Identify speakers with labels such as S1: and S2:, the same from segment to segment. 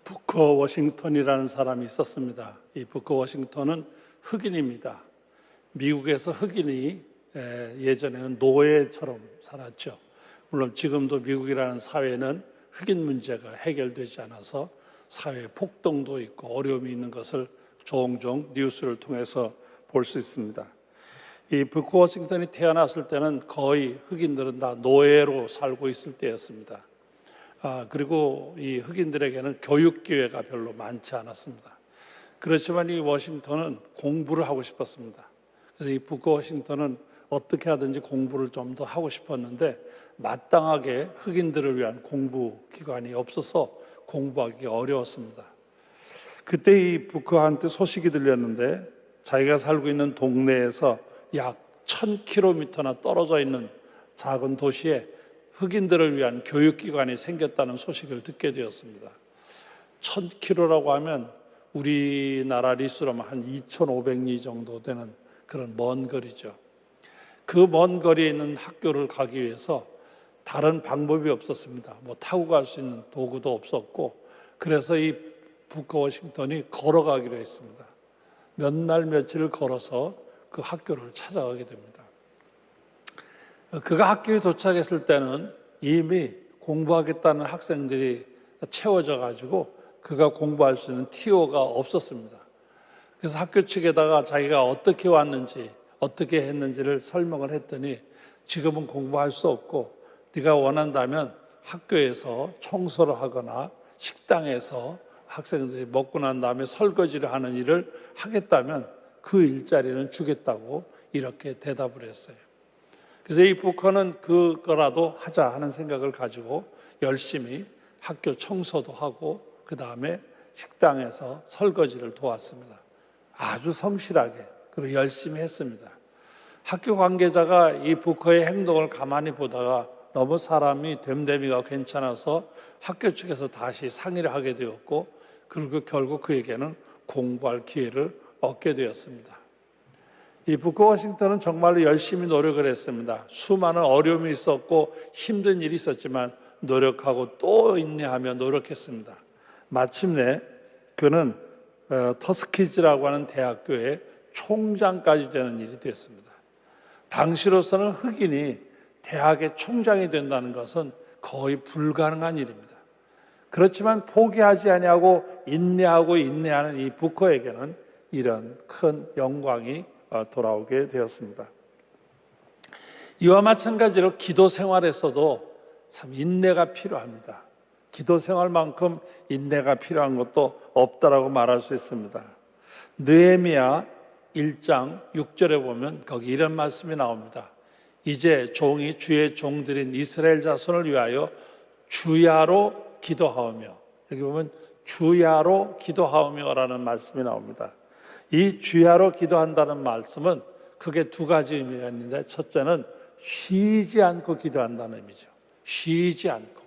S1: 부커 워싱턴이라는 사람이 있었습니다. 이 부커 워싱턴은 흑인입니다. 미국에서 흑인이 예전에는 노예처럼 살았죠. 물론 지금도 미국이라는 사회는 흑인 문제가 해결되지 않아서 사회 폭동도 있고 어려움이 있는 것을 종종 뉴스를 통해서 볼 수 있습니다. 이 부커 워싱턴이 태어났을 때는 거의 흑인들은 다 노예로 살고 있을 때였습니다. 그리고 이 흑인들에게는 교육 기회가 별로 많지 않았습니다. 그렇지만 이 워싱턴은 공부를 하고 싶었습니다. 그래서 이 부커 워싱턴은 어떻게 하든지 공부를 좀 더 하고 싶었는데 마땅하게 흑인들을 위한 공부 기관이 없어서 공부하기 어려웠습니다. 그때 이 부커한테 소식이 들렸는데 자기가 살고 있는 동네에서 약 1000km나 떨어져 있는 작은 도시에 흑인들을 위한 교육기관이 생겼다는 소식을 듣게 되었습니다. 1000km라고 하면 우리나라 리수로 하면 한 2500리 정도 되는 그런 먼 거리죠. 그 먼 거리에 있는 학교를 가기 위해서 다른 방법이 없었습니다. 타고 갈 수 있는 도구도 없었고, 그래서 이 부커 워싱턴이 걸어가기로 했습니다. 몇 날 며칠을 걸어서 그 학교를 찾아가게 됩니다. 그가 학교에 도착했을 때는 이미 공부하겠다는 학생들이 채워져 가지고 그가 공부할 수 있는 TO가 없었습니다. 그래서 학교 측에다가 자기가 어떻게 왔는지 어떻게 했는지를 설명을 했더니 지금은 공부할 수 없고 네가 원한다면 학교에서 청소를 하거나 식당에서 학생들이 먹고 난 다음에 설거지를 하는 일을 하겠다면 그 일자리는 주겠다고 이렇게 대답을 했어요. 그래서 이 부커는 그거라도 하자 하는 생각을 가지고 열심히 학교 청소도 하고 그 다음에 식당에서 설거지를 도왔습니다. 아주 성실하게 그리고 열심히 했습니다. 학교 관계자가 이 부커의 행동을 가만히 보다가 너무 사람이 됨됨이가 괜찮아서 학교 측에서 다시 상의를 하게 되었고, 그리고 결국 그에게는 공부할 기회를 얻게 되었습니다. 이 부커 워싱턴은 정말로 열심히 노력을 했습니다. 수많은 어려움이 있었고 힘든 일이 있었지만 노력하고 또 인내하며 노력했습니다. 마침내 그는 터스키즈라고 하는 대학교의 총장까지 되는 일이 됐습니다. 당시로서는 흑인이 대학의 총장이 된다는 것은 거의 불가능한 일입니다. 그렇지만 포기하지 아니하고 인내하는 이 부커에게는 이런 큰 영광이 돌아오게 되었습니다. 이와 마찬가지로 기도 생활에서도 참 인내가 필요합니다. 기도 생활만큼 인내가 필요한 것도 없다라고 말할 수 있습니다. 느헤미야 1장 6절에 보면 거기 이런 말씀이 나옵니다. 이제 종이 주의 종들인 이스라엘 자손을 위하여 주야로 기도하오며, 여기 보면 주야로 기도하오며라는 말씀이 나옵니다. 이 주야로 기도한다는 말씀은 크게 두 가지 의미가 있는데, 첫째는 쉬지 않고 기도한다는 의미죠. 쉬지 않고,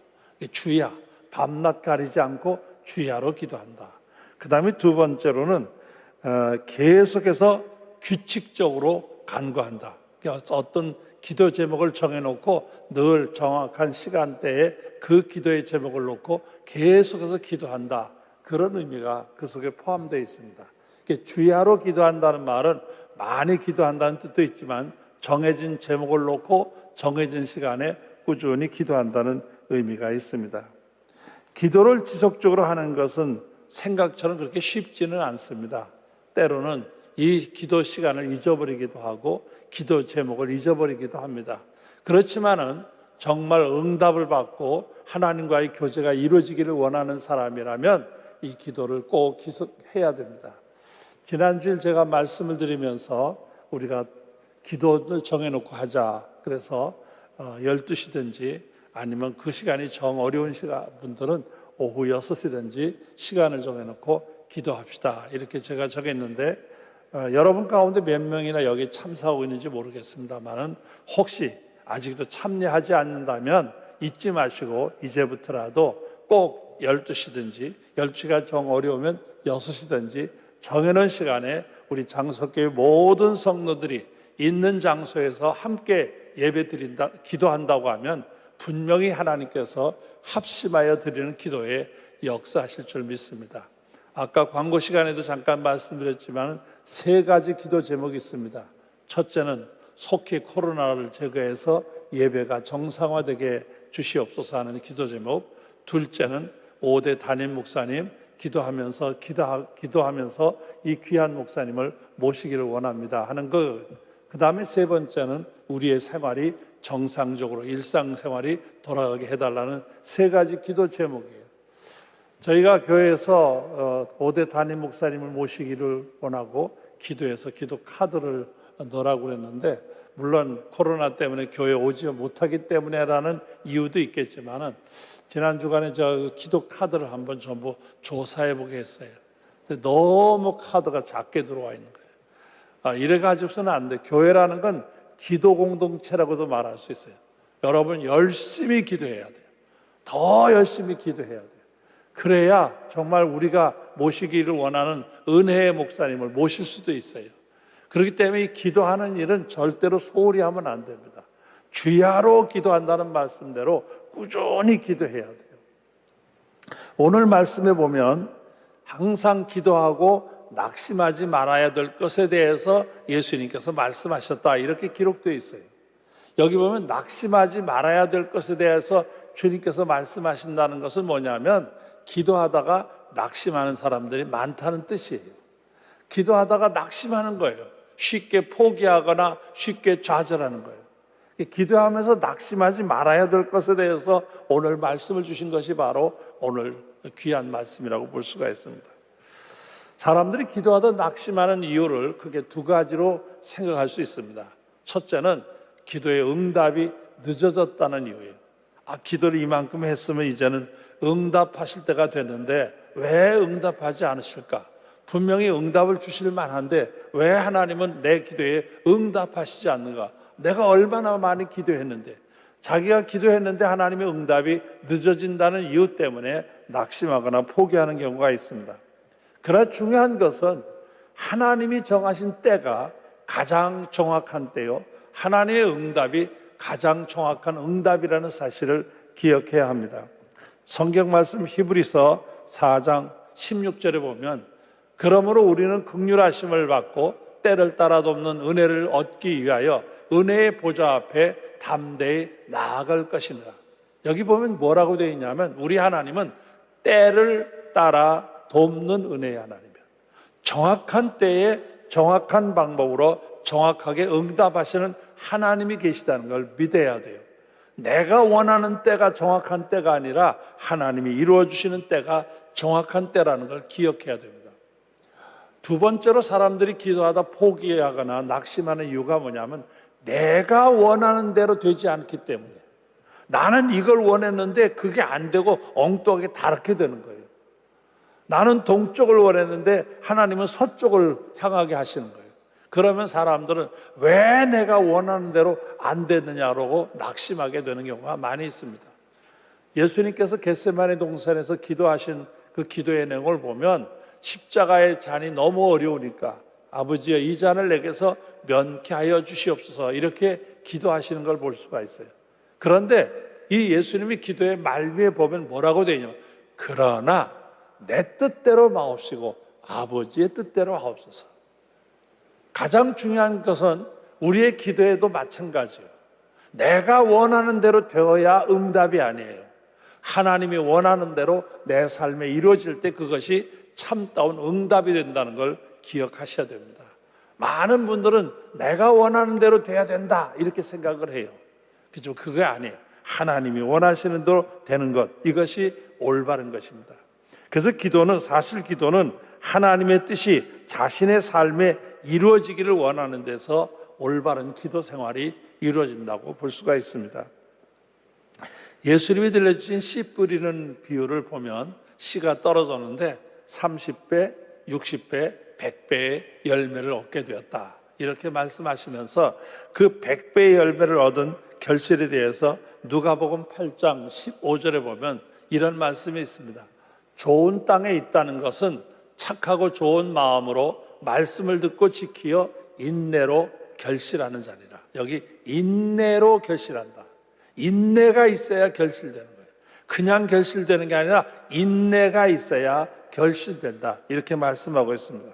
S1: 주야, 밤낮 가리지 않고 주야로 기도한다. 그 다음에 두 번째로는 계속해서 규칙적으로 간구한다. 어떤 기도 제목을 정해놓고 늘 정확한 시간대에 그 기도의 제목을 놓고 계속해서 기도한다. 그런 의미가 그 속에 포함되어 있습니다. 주야로 기도한다는 말은 많이 기도한다는 뜻도 있지만 정해진 제목을 놓고 정해진 시간에 꾸준히 기도한다는 의미가 있습니다. 기도를 지속적으로 하는 것은 생각처럼 그렇게 쉽지는 않습니다. 때로는 이 기도 시간을 잊어버리기도 하고 기도 제목을 잊어버리기도 합니다. 그렇지만은 정말 응답을 받고 하나님과의 교제가 이루어지기를 원하는 사람이라면 이 기도를 꼭 지속해야 됩니다. 지난주에 제가 말씀을 드리면서 우리가 기도를 정해놓고 하자. 그래서 12시든지 아니면 그 시간이 정 어려운 분들은 오후 6시든지 시간을 정해놓고 기도합시다. 이렇게 제가 정했는데 여러분 가운데 몇 명이나 여기 참석하고 있는지 모르겠습니다만 혹시 아직도 참여하지 않는다면 잊지 마시고 이제부터라도 꼭 12시든지 12시가 정 어려우면 6시든지 정해놓은 시간에 우리 장석교회 모든 성도들이 있는 장소에서 함께 예배드린다, 기도한다고 하면 분명히 하나님께서 합심하여 드리는 기도에 역사하실 줄 믿습니다. 아까 광고 시간에도 잠깐 말씀드렸지만 3가지 기도 제목이 있습니다. 첫째는 속히 코로나를 제거해서 예배가 정상화되게 주시옵소서 하는 기도 제목. 둘째는 5대 담임 목사님 기도하면서 이 귀한 목사님을 모시기를 원합니다 하는 것. 그 다음에 3번째는 우리의 생활이 정상적으로 일상생활이 돌아가게 해달라는 3가지 기도 제목이에요. 저희가 교회에서 5대 담임 목사님을 모시기를 원하고 기도해서 기도 카드를 넣으라고 그랬는데, 물론 코로나 때문에 교회에 오지 못하기 때문에라는 이유도 있겠지만은 지난 주간에 저 기도 카드를 한번 전부 조사해 보게 했어요. 근데 너무 카드가 작게 들어와 있는 거예요. 이래 가지고서는 안 돼. 교회라는 건 기도 공동체라고도 말할 수 있어요. 여러분 열심히 기도해야 돼요. 더 열심히 기도해야 돼요. 그래야 정말 우리가 모시기를 원하는 은혜의 목사님을 모실 수도 있어요. 그렇기 때문에 이 기도하는 일은 절대로 소홀히 하면 안 됩니다. 주야로 기도한다는 말씀대로 꾸준히 기도해야 돼요. 오늘 말씀에 보면 항상 기도하고 낙심하지 말아야 될 것에 대해서 예수님께서 말씀하셨다, 이렇게 기록되어 있어요. 여기 보면 낙심하지 말아야 될 것에 대해서 주님께서 말씀하신다는 것은 뭐냐면, 기도하다가 낙심하는 사람들이 많다는 뜻이에요. 기도하다가 낙심하는 거예요. 쉽게 포기하거나 쉽게 좌절하는 거예요. 기도하면서 낙심하지 말아야 될 것에 대해서 오늘 말씀을 주신 것이 바로 오늘 귀한 말씀이라고 볼 수가 있습니다. 사람들이 기도하다 낙심하는 이유를 크게 2가지로 생각할 수 있습니다. 첫째는 기도의 응답이 늦어졌다는 이유예요. 기도를 이만큼 했으면 이제는 응답하실 때가 됐는데 왜 응답하지 않으실까? 분명히 응답을 주실 만한데 왜 하나님은 내 기도에 응답하시지 않는가? 내가 얼마나 많이 기도했는데, 자기가 기도했는데 하나님의 응답이 늦어진다는 이유 때문에 낙심하거나 포기하는 경우가 있습니다. 그러나 중요한 것은 하나님이 정하신 때가 가장 정확한 때요, 하나님의 응답이 가장 정확한 응답이라는 사실을 기억해야 합니다. 성경 말씀 히브리서 4장 16절에 보면, 그러므로 우리는 긍휼하심을 받고 때를 따라 돕는 은혜를 얻기 위하여 은혜의 보좌 앞에 담대히 나아갈 것이니라. 여기 보면 뭐라고 되어 있냐면, 우리 하나님은 때를 따라 돕는 은혜의 하나님이에요. 정확한 때에 정확한 방법으로 정확하게 응답하시는 하나님이 계시다는 걸 믿어야 돼요. 내가 원하는 때가 정확한 때가 아니라 하나님이 이루어주시는 때가 정확한 때라는 걸 기억해야 됩니다. 2번째로 사람들이 기도하다 포기하거나 낙심하는 이유가 뭐냐면, 내가 원하는 대로 되지 않기 때문에, 나는 이걸 원했는데 그게 안 되고 엉뚱하게 다르게 되는 거예요. 나는 동쪽을 원했는데 하나님은 서쪽을 향하게 하시는 거예요. 그러면 사람들은 왜 내가 원하는 대로 안 됐느냐고 낙심하게 되는 경우가 많이 있습니다. 예수님께서 겟세마네 동산에서 기도하신 그 기도의 내용을 보면, 십자가의 잔이 너무 어려우니까 아버지여 이 잔을 내게서 면케하여 주시옵소서, 이렇게 기도하시는 걸 볼 수가 있어요. 그런데 이 예수님이 기도의 말미에 보면 뭐라고 되어 있냐면, 그러나 내 뜻대로 마옵시고 아버지의 뜻대로 하옵소서. 가장 중요한 것은 우리의 기도에도 마찬가지예요. 내가 원하는 대로 되어야 응답이 아니에요. 하나님이 원하는 대로 내 삶에 이루어질 때 그것이 참다운 응답이 된다는 걸 기억하셔야 됩니다. 많은 분들은 내가 원하는 대로 돼야 된다 이렇게 생각을 해요. 그죠? 그게 아니에요. 하나님이 원하시는 대로 되는 것, 이것이 올바른 것입니다. 그래서 사실 기도는 하나님의 뜻이 자신의 삶에 이루어지기를 원하는 데서 올바른 기도 생활이 이루어진다고 볼 수가 있습니다. 예수님이 들려주신 씨 뿌리는 비유를 보면 씨가 떨어졌는데 30배, 60배, 100배의 열매를 얻게 되었다, 이렇게 말씀하시면서 그 100배의 열매를 얻은 결실에 대해서 누가복음 8장 15절에 보면 이런 말씀이 있습니다. 좋은 땅에 있다는 것은 착하고 좋은 마음으로 말씀을 듣고 지키어 인내로 결실하는 자리라. 여기 인내로 결실한다. 인내가 있어야 결실되는 거예요. 그냥 결실되는 게 아니라 인내가 있어야 결실된다. 이렇게 말씀하고 있습니다.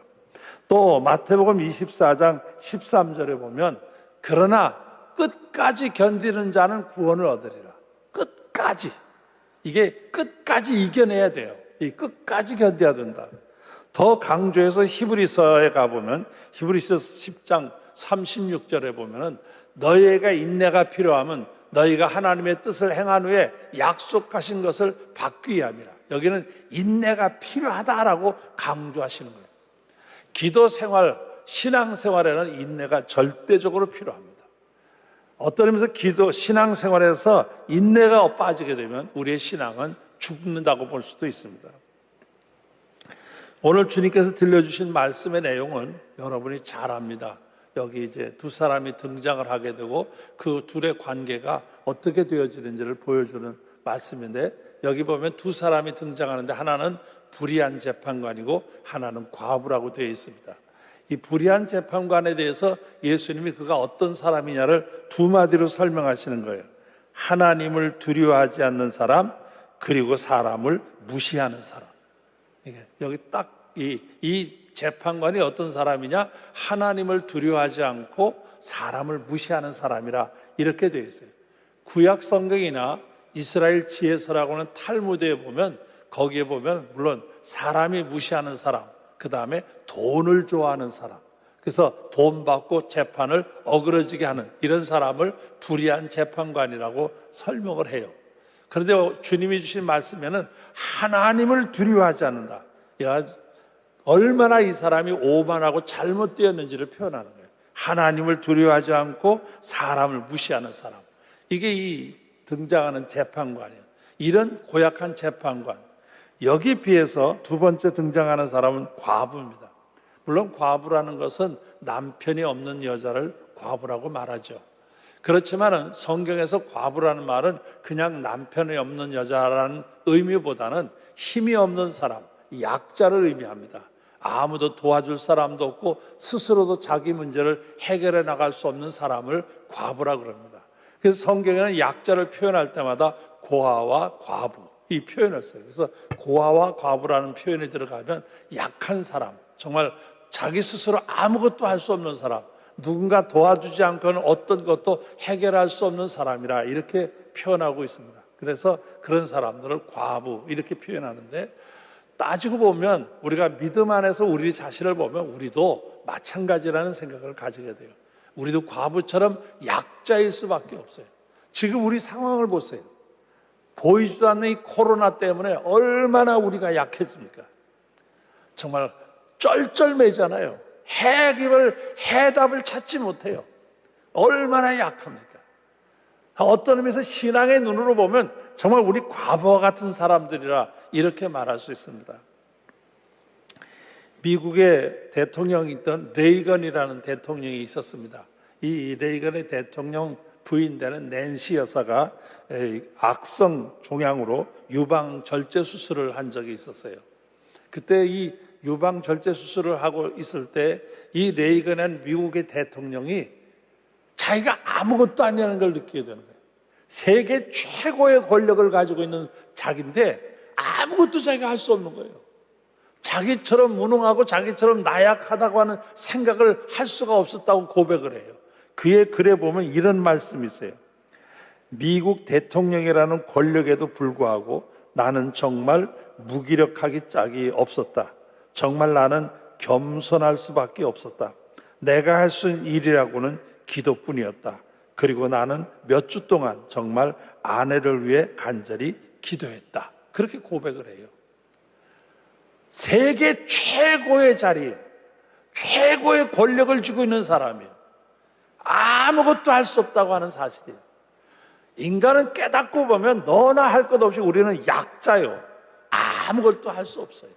S1: 또 마태복음 24장 13절에 보면 그러나 끝까지 견디는 자는 구원을 얻으리라. 끝까지. 이게 끝까지 이겨내야 돼요. 이 끝까지 견뎌야 된다. 더 강조해서 히브리서에 가보면 히브리서 10장 36절에 보면은 너희가 인내가 필요하면 너희가 하나님의 뜻을 행한 후에 약속하신 것을 받기 위함이라. 여기는 인내가 필요하다라고 강조하시는 거예요. 기도 생활, 신앙 생활에는 인내가 절대적으로 필요합니다. 어떤 의미에서 기도, 신앙 생활에서 인내가 빠지게 되면 우리의 신앙은 죽는다고 볼 수도 있습니다. 오늘 주님께서 들려주신 말씀의 내용은 여러분이 잘 압니다. 여기 이제 두 사람이 등장을 하게 되고 그 둘의 관계가 어떻게 되어지는지를 보여주는 말씀인데, 여기 보면 두 사람이 등장하는데 하나는 불의한 재판관이고 하나는 과부라고 되어 있습니다. 이 불의한 재판관에 대해서 예수님이 그가 어떤 사람이냐를 두 마디로 설명하시는 거예요. 하나님을 두려워하지 않는 사람, 그리고 사람을 무시하는 사람. 여기 딱 이 재판관이 어떤 사람이냐? 하나님을 두려워하지 않고 사람을 무시하는 사람이라 이렇게 되어 있어요. 구약 성경이나 이스라엘 지혜서라고는 탈무드에 보면 거기에 보면 물론 사람이 무시하는 사람, 그 다음에 돈을 좋아하는 사람, 그래서 돈 받고 재판을 어그러지게 하는 이런 사람을 불의한 재판관이라고 설명을 해요. 그런데 주님이 주신 말씀에는 하나님을 두려워하지 않는다. 얼마나 이 사람이 오만하고 잘못되었는지를 표현하는 거예요. 하나님을 두려워하지 않고 사람을 무시하는 사람. 이게 이 등장하는 재판관이에요. 이런 고약한 재판관. 여기 비해서 두 번째 등장하는 사람은 과부입니다. 물론 과부라는 것은 남편이 없는 여자를 과부라고 말하죠. 그렇지만 성경에서 과부라는 말은 그냥 남편이 없는 여자라는 의미보다는 힘이 없는 사람, 약자를 의미합니다. 아무도 도와줄 사람도 없고 스스로도 자기 문제를 해결해 나갈 수 없는 사람을 과부라고 그럽니다. 그래서 성경에는 약자를 표현할 때마다 고아와 과부 이 표현을 써요. 그래서 고아와 과부라는 표현이 들어가면 약한 사람, 정말 자기 스스로 아무것도 할 수 없는 사람, 누군가 도와주지 않고는 어떤 것도 해결할 수 없는 사람이라 이렇게 표현하고 있습니다. 그래서 그런 사람들을 과부 이렇게 표현하는데, 따지고 보면 우리가 믿음 안에서 우리 자신을 보면 우리도 마찬가지라는 생각을 가지게 돼요. 우리도 과부처럼 약자일 수밖에 없어요. 지금 우리 상황을 보세요. 보이지도 않는 이 코로나 때문에 얼마나 우리가 약해집니까? 정말 쩔쩔매잖아요. 해답을 찾지 못해요. 얼마나 약합니까? 어떤 의미에서 신앙의 눈으로 보면 정말 우리 과부와 같은 사람들이라 이렇게 말할 수 있습니다. 미국의 대통령이던 레이건이라는 대통령이 있었습니다. 이 레이건의 대통령 부인 되는 낸시 여사가 악성 종양으로 유방 절제 수술을 한 적이 있었어요. 그때 이 유방 절제 수술을 하고 있을 때 이 레이건은 미국의 대통령이 자기가 아무것도 아니라는 걸 느끼게 되는 거예요. 세계 최고의 권력을 가지고 있는 자기인데 아무것도 자기가 할 수 없는 거예요. 자기처럼 무능하고 자기처럼 나약하다고 하는 생각을 할 수가 없었다고 고백을 해요. 그의 글에 보면 이런 말씀이 있어요. 미국 대통령이라는 권력에도 불구하고 나는 정말 무기력하기 짝이 없었다. 정말 나는 겸손할 수밖에 없었다. 내가 할 수 있는 일이라고는 기도뿐이었다. 그리고 나는 몇 주 동안 정말 아내를 위해 간절히 기도했다. 그렇게 고백을 해요. 세계 최고의 자리에 최고의 권력을 쥐고 있는 사람이에요. 아무것도 할 수 없다고 하는 사실이에요. 인간은 깨닫고 보면 너나 할 것 없이 우리는 약자요. 아무것도 할 수 없어요.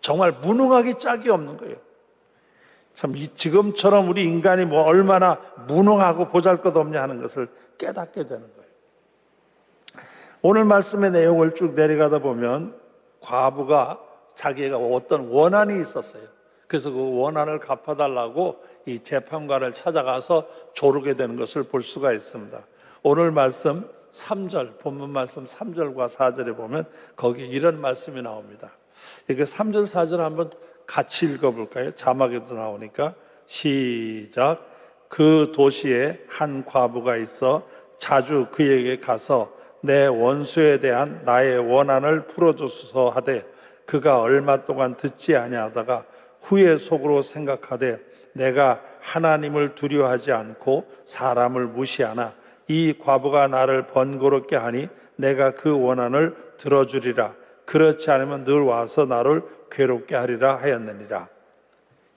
S1: 정말 무능하기 짝이 없는 거예요. 참 지금처럼 우리 인간이 뭐 얼마나 무능하고 보잘것없냐 하는 것을 깨닫게 되는 거예요. 오늘 말씀의 내용을 쭉 내려가다 보면 과부가 자기가 어떤 원한이 있었어요. 그래서 그 원한을 갚아달라고 이 재판관을 찾아가서 조르게 되는 것을 볼 수가 있습니다. 오늘 말씀 3절, 본문 말씀 3절과 4절에 보면 거기 이런 말씀이 나옵니다. 이거 3절, 4절 한번 같이 읽어볼까요? 자막에도 나오니까. 시작. 그 도시에 한 과부가 있어 자주 그에게 가서 내 원수에 대한 나의 원한을 풀어주소서 하되 그가 얼마 동안 듣지 아니하다가 후에 속으로 생각하되 내가 하나님을 두려워하지 않고 사람을 무시하나 이 과부가 나를 번거롭게 하니 내가 그 원한을 들어주리라. 그렇지 않으면 늘 와서 나를 괴롭게 하리라 하였느니라.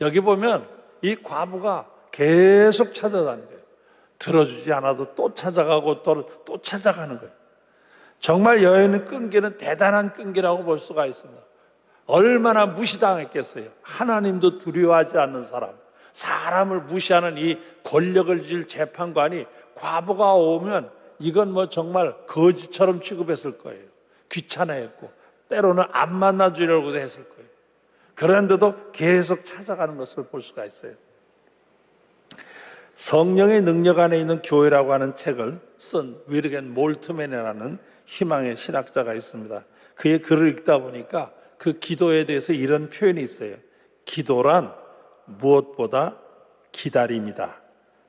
S1: 여기 보면 이 과부가 계속 찾아다니는 거예요. 들어주지 않아도 또 찾아가고 또 찾아가는 거예요. 정말 여인의 끈기는 대단한 끈기라고 볼 수가 있습니다. 얼마나 무시당했겠어요. 하나님도 두려워하지 않는 사람, 사람을 무시하는 이 권력을 질 재판관이 과부가 오면 이건 뭐 정말 거지처럼 취급했을 거예요. 귀찮아했고 때로는 안 만나주려고도 했을 거예요. 그런데도 계속 찾아가는 것을 볼 수가 있어요. 성령의 능력 안에 있는 교회라고 하는 책을 쓴 위르겐 몰트맨이라는 희망의 신학자가 있습니다. 그의 글을 읽다 보니까 그 기도에 대해서 이런 표현이 있어요. 기도란 무엇보다 기다림이다.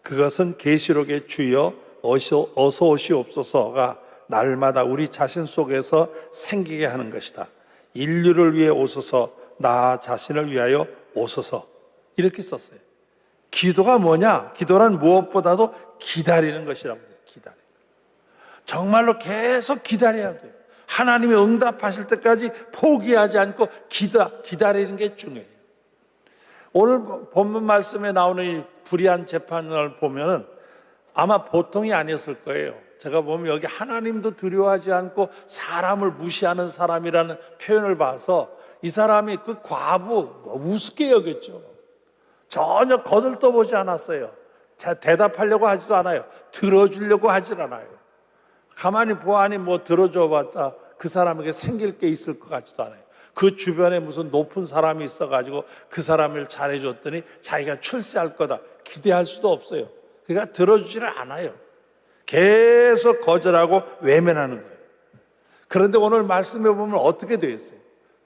S1: 그것은 계시록의 주여 어서 오시옵소서가 날마다 우리 자신 속에서 생기게 하는 것이다. 인류를 위해 오소서, 나 자신을 위하여 오소서. 이렇게 썼어요. 기도가 뭐냐? 기도란 무엇보다도 기다리는 것이라고 해요. 기다리는 거. 정말로 계속 기다려야 돼요. 하나님이 응답하실 때까지 포기하지 않고 기다리는 게 중요해요. 오늘 본문 말씀에 나오는 이 불의한 재판을 보면은 아마 보통이 아니었을 거예요. 제가 보면 여기 하나님도 두려워하지 않고 사람을 무시하는 사람이라는 표현을 봐서 이 사람이 그 과부 우습게 여겼죠. 전혀 거들떠보지 않았어요. 대답하려고 하지도 않아요. 들어주려고 하질 않아요. 가만히 보아하니 뭐 들어줘봤자 그 사람에게 생길 게 있을 것 같지도 않아요. 그 주변에 무슨 높은 사람이 있어가지고 그 사람을 잘해줬더니 자기가 출세할 거다 기대할 수도 없어요. 그러니까 들어주지를 않아요. 계속 거절하고 외면하는 거예요. 그런데 오늘 말씀해 보면 어떻게 되어 있어요?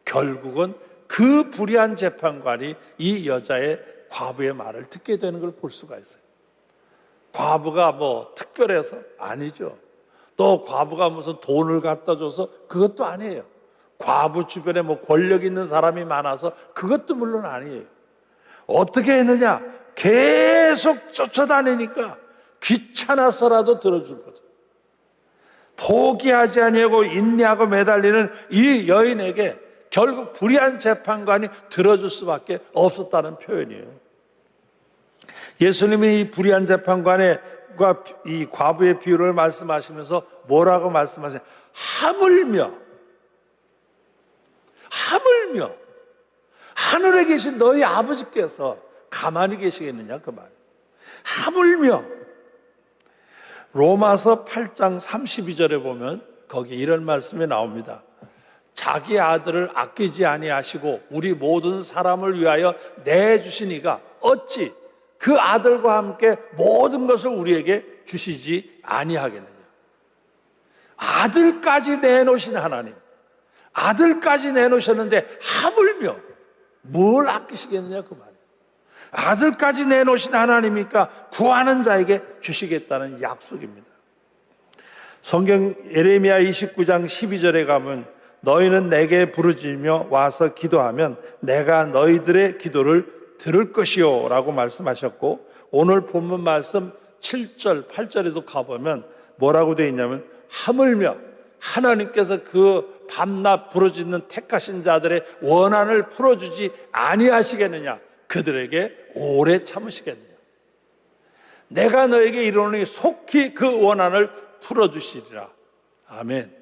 S1: 결국은 그 불의한 재판관이 이 여자의 과부의 말을 듣게 되는 걸 볼 수가 있어요. 과부가 뭐 특별해서? 아니죠. 또 과부가 무슨 돈을 갖다 줘서? 그것도 아니에요. 과부 주변에 뭐 권력 있는 사람이 많아서? 그것도 물론 아니에요. 어떻게 했느냐? 계속 쫓아다니니까 귀찮아서라도 들어줄 거죠. 포기하지 아니하고 인내하고 매달리는 이 여인에게 결국 불의한 재판관이 들어줄 수밖에 없었다는 표현이에요. 예수님이 이 불의한 재판관과 이 과부의 비유를 말씀하시면서 뭐라고 말씀하세요? 하물며 하늘에 계신 너희 아버지께서 가만히 계시겠느냐 그 말. 하물며 로마서 8장 32절에 보면 거기 이런 말씀이 나옵니다. 자기 아들을 아끼지 아니하시고 우리 모든 사람을 위하여 내주시니가 어찌 그 아들과 함께 모든 것을 우리에게 주시지 아니하겠느냐. 아들까지 내놓으신 하나님, 아들까지 내놓으셨는데 하물며 뭘 아끼시겠느냐 그 말이에요. 아들까지 내놓으신 하나님이니까 구하는 자에게 주시겠다는 약속입니다. 성경 예레미야 29장 12절에 가면 너희는 내게 부르짖으며 와서 기도하면 내가 너희들의 기도를 들을 것이요 라고 말씀하셨고, 오늘 본문 말씀 7절 8절에도 가보면 뭐라고 되어 있냐면 하물며 하나님께서 그 밤낮 부르짖는 택하신 자들의 원한을 풀어주지 아니하시겠느냐, 그들에게 오래 참으시겠느냐. 내가 너에게 이르노니 속히 그 원한을 풀어주시리라. 아멘.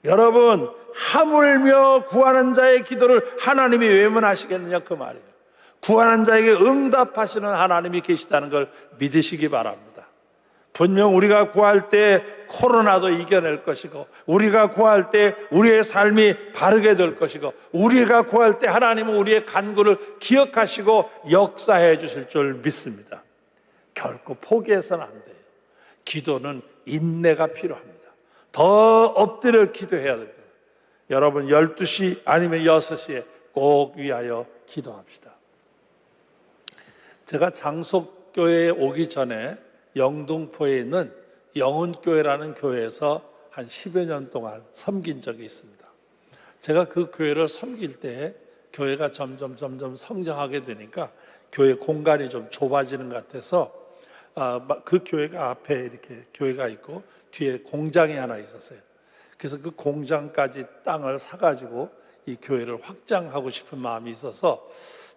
S1: 여러분, 하물며 구하는 자의 기도를 하나님이 외면하시겠느냐 그 말이에요. 구하는 자에게 응답하시는 하나님이 계시다는 걸 믿으시기 바랍니다. 분명 우리가 구할 때 코로나도 이겨낼 것이고, 우리가 구할 때 우리의 삶이 바르게 될 것이고, 우리가 구할 때 하나님은 우리의 간구를 기억하시고 역사해 주실 줄 믿습니다. 결코 포기해서는 안 돼요. 기도는 인내가 필요합니다. 더 엎드려 기도해야 됩니다. 여러분 12시 아니면 6시에 꼭 위하여 기도합시다. 제가 장속교회에 오기 전에 영등포에 있는 영훈교회라는 교회에서 한 10여 년 동안 섬긴 적이 있습니다. 제가 그 교회를 섬길 때 교회가 점점 성장하게 되니까 교회 공간이 좀 좁아지는 것 같아서 그 교회가 앞에 이렇게 교회가 있고 뒤에 공장이 하나 있었어요. 그래서 그 공장까지 땅을 사가지고 이 교회를 확장하고 싶은 마음이 있어서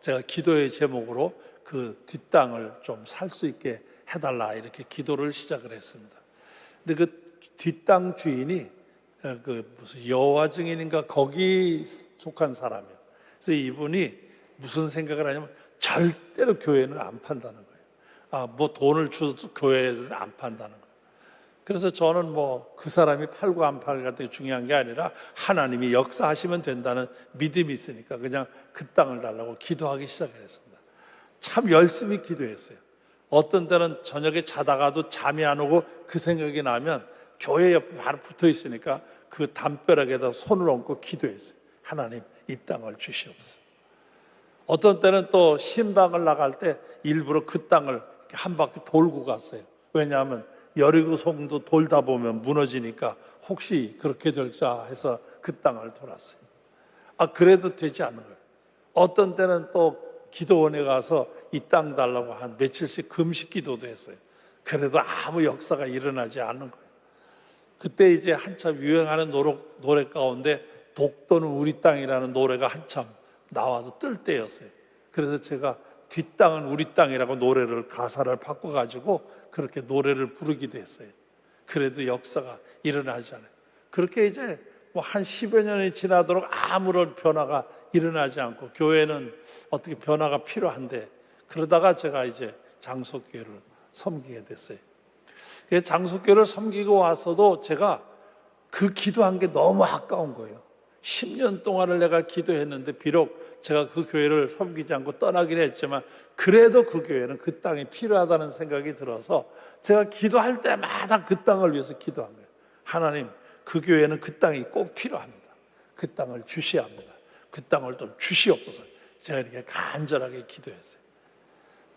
S1: 제가 기도의 제목으로 그 뒷땅을 좀 살 수 있게 해달라 이렇게 기도를 시작을 했습니다. 근데 그 뒷땅 주인이 그 무슨 여호와 증인인가 거기 속한 사람이에요. 그래서 이분이 무슨 생각을 하냐면 절대로 교회는 안 판다는 거예요. 뭐 돈을 줘도 교회는 안 판다는 거예요. 그래서 저는 뭐 그 사람이 팔고 안 팔고 같은 게 중요한 게 아니라 하나님이 역사하시면 된다는 믿음이 있으니까 그냥 그 땅을 달라고 기도하기 시작했습니다. 참 열심히 기도했어요. 어떤 때는 저녁에 자다가도 잠이 안 오고 그 생각이 나면 교회 옆에 바로 붙어 있으니까 그 담벼락에다 손을 얹고 기도했어요. 하나님 이 땅을 주시옵소서. 어떤 때는 또 신방을 나갈 때 일부러 그 땅을 한 바퀴 돌고 갔어요. 왜냐하면 여리고성도 돌다 보면 무너지니까 혹시 그렇게 될까 해서 그 땅을 돌았어요. 그래도 되지 않는 거예요. 어떤 때는 또 기도원에 가서 이 땅 달라고 한 며칠씩 금식 기도도 했어요. 그래도 아무 역사가 일어나지 않는 거예요. 그때 이제 한참 유행하는 노래 가운데 독도는 우리 땅이라는 노래가 한참 나와서 뜰 때였어요. 그래서 제가 뒷땅은 우리 땅이라고 노래를 가사를 바꿔가지고 그렇게 노래를 부르기도 했어요. 그래도 역사가 일어나지 않아요. 그렇게 이제 뭐 한 10여 년이 지나도록 아무런 변화가 일어나지 않고 교회는 어떻게 변화가 필요한데 그러다가 제가 이제 장속교회를 섬기게 됐어요. 장속교회를 섬기고 와서도 제가 그 기도한 게 너무 아까운 거예요. 10년 동안을 내가 기도했는데 비록 제가 그 교회를 섬기지 않고 떠나긴 했지만 그래도 그 교회는 그 땅이 필요하다는 생각이 들어서 제가 기도할 때마다 그 땅을 위해서 기도한 거예요. 하나님, 그 교회는 그 땅이 꼭 필요합니다. 그 땅을 주셔야 합니다. 그 땅을 좀 주시옵소서. 제가 이렇게 간절하게 기도했어요.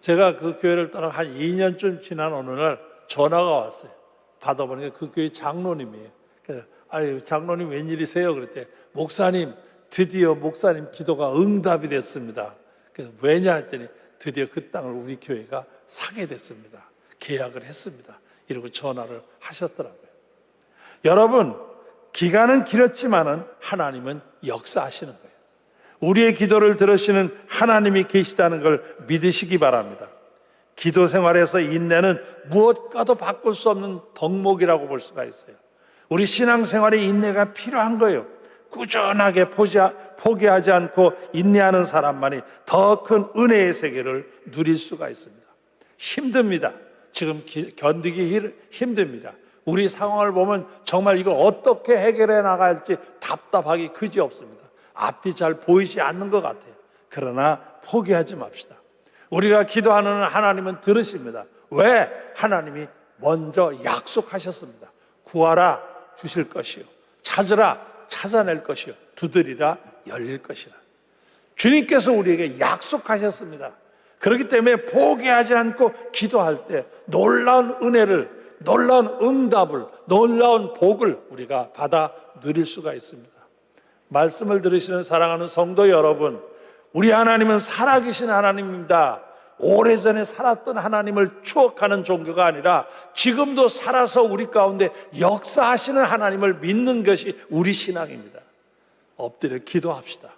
S1: 제가 그 교회를 떠나 한 2년쯤 지난 어느 날 전화가 왔어요. 받아보니까 그 교회 장로님이에요. 그래서 아유, 장로님 웬일이세요? 그랬더니 목사님, 드디어 목사님 기도가 응답이 됐습니다. 그래서 왜냐 했더니 드디어 그 땅을 우리 교회가 사게 됐습니다. 계약을 했습니다. 이러고 전화를 하셨더라고요. 여러분, 기간은 길었지만은 하나님은 역사하시는 거예요. 우리의 기도를 들으시는 하나님이 계시다는 걸 믿으시기 바랍니다. 기도 생활에서 인내는 무엇과도 바꿀 수 없는 덕목이라고 볼 수가 있어요. 우리 신앙생활에 인내가 필요한 거예요. 꾸준하게 포기하지 않고 인내하는 사람만이 더 큰 은혜의 세계를 누릴 수가 있습니다. 힘듭니다. 지금 견디기 힘듭니다. 우리 상황을 보면 정말 이거 어떻게 해결해 나갈지 답답하기 그지없습니다. 앞이 잘 보이지 않는 것 같아요. 그러나 포기하지 맙시다. 우리가 기도하는 하나님은 들으십니다. 왜? 하나님이 먼저 약속하셨습니다. 구하라 주실 것이요, 찾으라 찾아낼 것이요, 두드리라 열릴 것이라. 주님께서 우리에게 약속하셨습니다. 그렇기 때문에 포기하지 않고 기도할 때 놀라운 은혜를, 놀라운 응답을, 놀라운 복을 우리가 받아 누릴 수가 있습니다. 말씀을 들으시는 사랑하는 성도 여러분, 우리 하나님은 살아계신 하나님입니다. 오래전에 살았던 하나님을 추억하는 종교가 아니라 지금도 살아서 우리 가운데 역사하시는 하나님을 믿는 것이 우리 신앙입니다. 엎드려 기도합시다.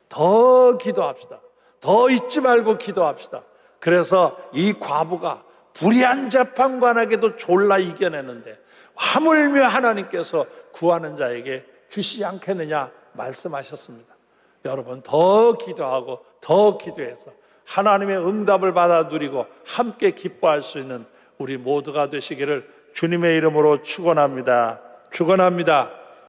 S1: 더 기도합시다. 더 잊지 말고 기도합시다. 그래서 이 과부가 불의한 재판관에게도 졸라 이겨내는데 하물며 하나님께서 구하는 자에게 주시지 않겠느냐 말씀하셨습니다. 여러분, 더 기도하고 더 기도해서 하나님의 응답을 받아 누리고 함께 기뻐할 수 있는 우리 모두가 되시기를 주님의 이름으로 축원합니다. 축원합니다.